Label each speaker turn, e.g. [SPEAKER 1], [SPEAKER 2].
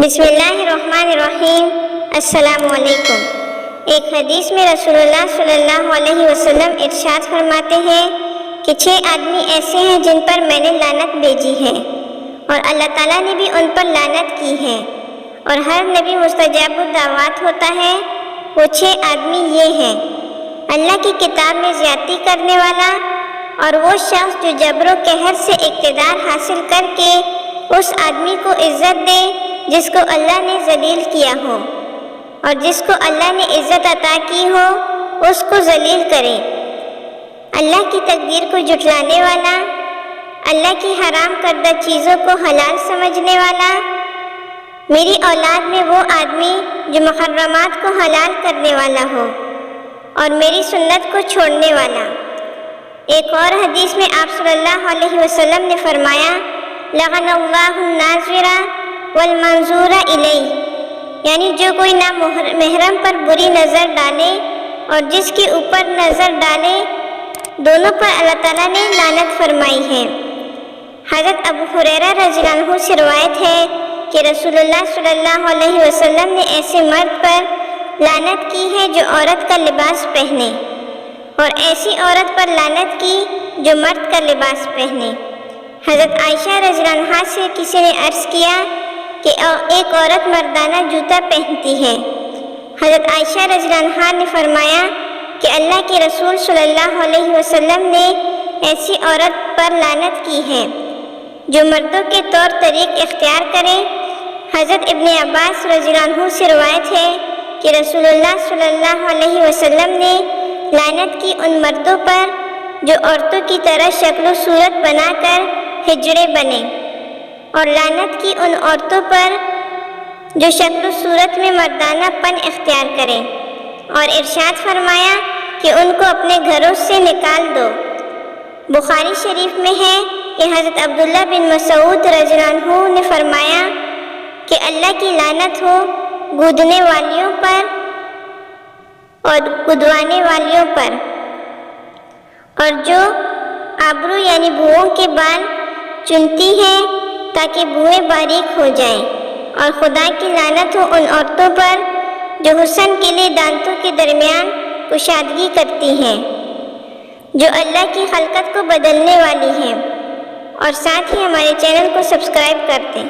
[SPEAKER 1] بسم اللہ الرحمن الرحیم۔ السلام علیکم۔ ایک حدیث میں رسول اللہ صلی اللہ علیہ وسلم ارشاد فرماتے ہیں کہ 6 آدمی ایسے ہیں جن پر میں نے لعنت بھیجی ہے اور اللہ تعالیٰ نے بھی ان پر لعنت کی ہے، اور ہر نبی مستجاب الدعوات ہوتا ہے۔ وہ 6 آدمی یہ ہیں: اللہ کی کتاب میں زیادتی کرنے والا، اور وہ شخص جو جبر و قہر سے اقتدار حاصل کر کے اس آدمی کو عزت دے جس کو اللہ نے ذلیل کیا ہو، اور جس کو اللہ نے عزت عطا کی ہو اس کو ذلیل کرے، اللہ کی تقدیر کو جھٹلانے والا، اللہ کی حرام کردہ چیزوں کو حلال سمجھنے والا۔ میری اولاد میں وہ آدمی جو محرمات کو حلال کرنے والا ہو اور میری سنت کو چھوڑنے والا۔ ایک اور حدیث میں آپ صلی اللہ علیہ وسلم نے فرمایا: لعن اللہ الناظر والمنظور الیہ، یعنی جو کوئی نہ محرم پر بری نظر ڈالے اور جس کے اوپر نظر ڈالے، دونوں پر اللہ تعالیٰ نے لعنت فرمائی ہے۔ حضرت ابو ہریرہ رضی اللہ عنہ سے روایت ہے کہ رسول اللہ صلی اللہ علیہ وسلم نے ایسے مرد پر لعنت کی ہے جو عورت کا لباس پہنے، اور ایسی عورت پر لعنت کی جو مرد کا لباس پہنے۔ حضرت عائشہ رضی اللہ عنہا سے کسی نے عرض کیا کہ ایک عورت مردانہ جوتا پہنتی ہے۔ حضرت عائشہ رضی اللہ عنہا نے فرمایا کہ اللہ کے رسول صلی اللہ علیہ وسلم نے ایسی عورت پر لعنت کی ہے جو مردوں کے طور طریق اختیار کرے۔ حضرت ابن عباس رضی اللہ عنہ سے روایت ہے کہ رسول اللہ صلی اللہ علیہ وسلم نے لعنت کی ان مردوں پر جو عورتوں کی طرح شکل و صورت بنا کر ہجڑے بنے، اور لعنت کی ان عورتوں پر جو شکل و صورت میں مردانہ پن اختیار کریں، اور ارشاد فرمایا کہ ان کو اپنے گھروں سے نکال دو۔ بخاری شریف میں ہے کہ حضرت عبداللہ بن مسعود رضی اللہ عنہ نے فرمایا کہ اللہ کی لعنت ہو گودنے والیوں پر اور گدوانے والیوں پر، اور جو آبرو یعنی بھوؤں کے بال چنتی ہے تاکہ بھوئیں باریک ہو جائیں، اور خدا کی لعنت ہو ان عورتوں پر جو حسن کے لیے دانتوں کے درمیان کشادگی کرتی ہیں، جو اللہ کی خلقت کو بدلنے والی ہیں، اور ساتھ ہی ہمارے چینل کو سبسکرائب کرتے ہیں۔